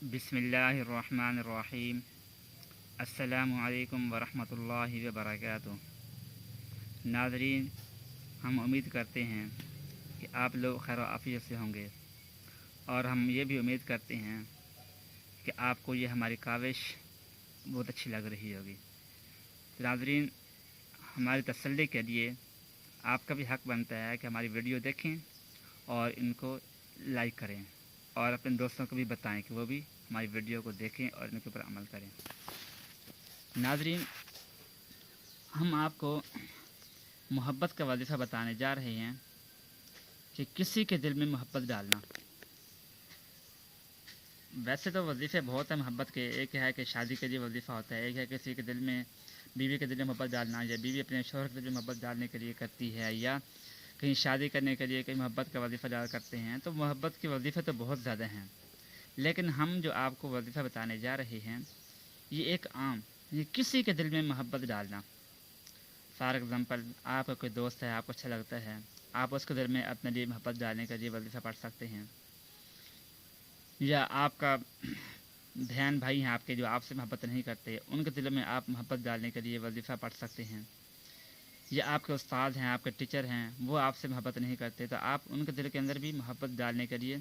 بسم اللہ الرحمن الرحیم۔ السلام علیکم ورحمۃ اللہ وبرکاتہ۔ ناظرین، ہم امید کرتے ہیں کہ آپ لوگ خیر و عافیت سے ہوں گے، اور ہم یہ بھی امید کرتے ہیں کہ آپ کو یہ ہماری کاوش بہت اچھی لگ رہی ہوگی۔ ناظرین، ہماری تسلی کے لیے آپ کا بھی حق بنتا ہے کہ ہماری ویڈیو دیکھیں اور ان کو لائک کریں، اور اپنے دوستوں کو بھی بتائیں کہ وہ بھی ہماری ویڈیو کو دیکھیں اور ان کے اوپر عمل کریں۔ ناظرین، ہم آپ کو محبت کا وظیفہ بتانے جا رہے ہیں کہ کسی کے دل میں محبت ڈالنا۔ ویسے تو وظیفے بہت ہیں محبت کے۔ ایک ہے کہ شادی کے لیے وظیفہ ہوتا ہے، ایک ہے کسی کے دل میں، بیوی کے دل میں محبت ڈالنا، یا بیوی اپنے شوہر کے دل میں محبت ڈالنے کے لیے کرتی ہے، یا کہیں شادی کرنے کے لیے کہیں محبت کا وظیفہ ڈال کرتے ہیں۔ تو محبت کے وظیفے تو بہت زیادہ ہیں، لیکن ہم جو آپ کو وظیفہ بتانے جا رہے ہیں یہ ایک عام، یہ کسی کے دل میں محبت ڈالنا۔ فار ایگزامپل، آپ کا کوئی دوست ہے، آپ کو اچھا لگتا ہے، آپ اس کے دل میں اپنے لیے محبت ڈالنے کے لیے وظیفہ پڑھ سکتے ہیں۔ یا آپ کا بہن بھائی ہیں آپ کے جو آپ سے محبت نہیں کرتے، ان کے دل میں آپ محبت ڈالنے کے لیے وظیفہ پڑھ سکتے ہیں۔ یا آپ کے استاد ہیں، آپ کے ٹیچر ہیں، وہ آپ سے محبت نہیں کرتے، تو آپ ان کے دل کے اندر بھی محبت ڈالنے کے لیے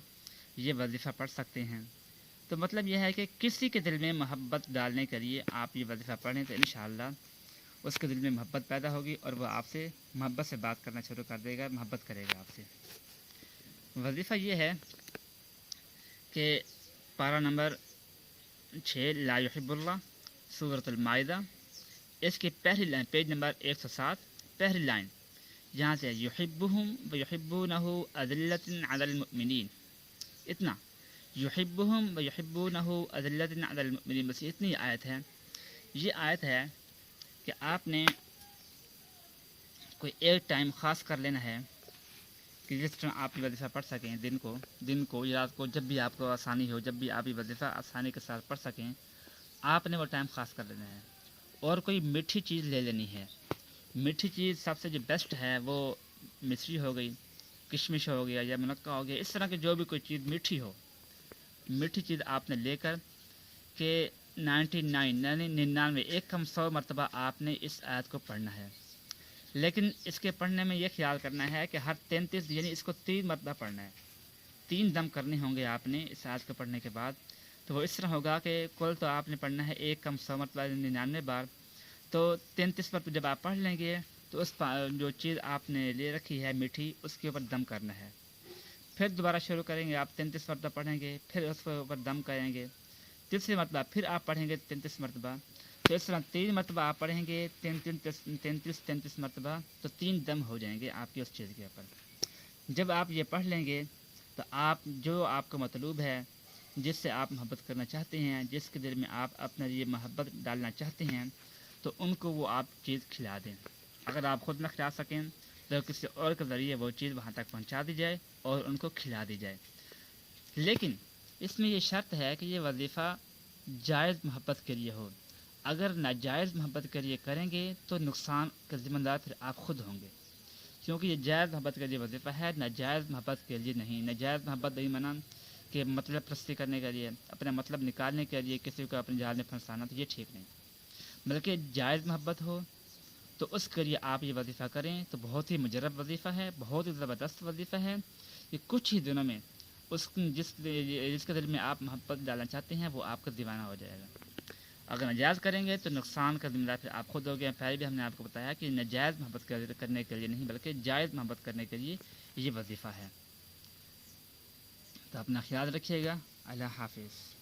یہ وظیفہ پڑھ سکتے ہیں۔ تو مطلب یہ ہے کہ کسی کے دل میں محبت ڈالنے کے لیے آپ یہ وظیفہ پڑھیں تو انشاءاللہ اس کے دل میں محبت پیدا ہوگی، اور وہ آپ سے محبت سے بات کرنا شروع کر دے گا، محبت کرے گا آپ سے۔ وظیفہ یہ ہے کہ پارہ نمبر 6 لا یحب اللہ، سورۃ المائدہ، اس کی پہلی لائن، پیج نمبر 107، پہلی لائن، جہاں سے یحبہم ویحبونہ اذلۃ علی المؤمنین، اتنا یحبہم ویحبونہ اذلۃ علی المؤمنین، بس اتنی آیت ہے۔ یہ آیت ہے کہ آپ نے کوئی ایک ٹائم خاص کر لینا ہے کہ جس طرح آپ یہ وظیفہ پڑھ سکیں، دن کو یا رات کو، جب بھی آپ کو آسانی ہو، جب بھی آپ یہ وظیفہ آسانی کے ساتھ پڑھ سکیں، آپ نے وہ ٹائم خاص کر لینا ہے۔ اور کوئی میٹھی چیز لے لینی ہے۔ میٹھی چیز سب سے جو بیسٹ ہے وہ مصری ہو گئی، کشمش ہو گیا، یا منقع ہو گیا، اس طرح کی جو بھی کوئی چیز میٹھی ہو، میٹھی چیز آپ نے لے کر کہ 99 ایک کم 100 مرتبہ آپ نے اس آیت کو پڑھنا ہے۔ لیکن اس کے پڑھنے میں یہ خیال کرنا ہے کہ ہر 33، یعنی اس کو 3 مرتبہ پڑھنا ہے، 3 دم کرنے ہوں گے آپ نے اس آیت کو پڑھنے کے بعد۔ تو وہ اس طرح ہوگا کہ کل تو آپ نے پڑھنا ہے 1 کم 100 مرتبہ 99 بار، تو 33 مرتبہ جب آپ پڑھ لیں گے تو اس جو چیز آپ نے لے رکھی ہے میٹھی، اس کے اوپر دم کرنا ہے۔ پھر دوبارہ شروع کریں گے، آپ 33 مرتبہ پڑھیں گے، پھر اس کے اوپر دم کریں گے، تیسری مرتبہ پھر آپ پڑھیں گے 33 مرتبہ، تو اس طرح 3 مرتبہ آپ پڑھیں گے، 33 مرتبہ، تو 3 دم ہو جائیں گے آپ کی اس چیز کے اوپر۔ جب آپ یہ پڑھ لیں گے تو آپ جو آپ کو مطلوب ہے، جس سے آپ محبت کرنا چاہتے ہیں، جس کے دل میں آپ اپنے لیے محبت ڈالنا چاہتے ہیں، تو ان کو وہ آپ چیز کھلا دیں۔ اگر آپ خود نہ کھلا سکیں تو کسی اور کے ذریعے وہ چیز وہاں تک پہنچا دی جائے اور ان کو کھلا دی جائے۔ لیکن اس میں یہ شرط ہے کہ یہ وظیفہ جائز محبت کے لیے ہو۔ اگر ناجائز محبت کے لیے کریں گے تو نقصان کا ذمہ دار پھر آپ خود ہوں گے، کیونکہ یہ جائز محبت کے لیے وظیفہ ہے، ناجائز محبت کے لیے نہیں۔ ناجائز محبت نہیں منع کہ مطلب پرستی کرنے کے لیے، اپنا مطلب نکالنے کے لیے کسی کو اپنے جال میں پھنسانا، تو یہ ٹھیک نہیں۔ بلکہ جائز محبت ہو تو اس کے لیے آپ یہ وظیفہ کریں تو بہت ہی مجرب وظیفہ ہے، بہت ہی زبردست وظیفہ ہے۔ یہ کچھ ہی دنوں میں جس کے دل میں آپ محبت ڈالنا چاہتے ہیں وہ آپ کا دیوانہ ہو جائے گا۔ اگر ناجائز کریں گے تو نقصان کا ذمہ دار پھر آپ خود ہو گئے۔ پہلے بھی ہم نے آپ کو بتایا کہ ناجائز محبت کرنے کے لیے نہیں، بلکہ جائز محبت کرنے کے لیے یہ وظیفہ ہے۔ تو اپنا خیال رکھیے گا۔ اللہ حافظ۔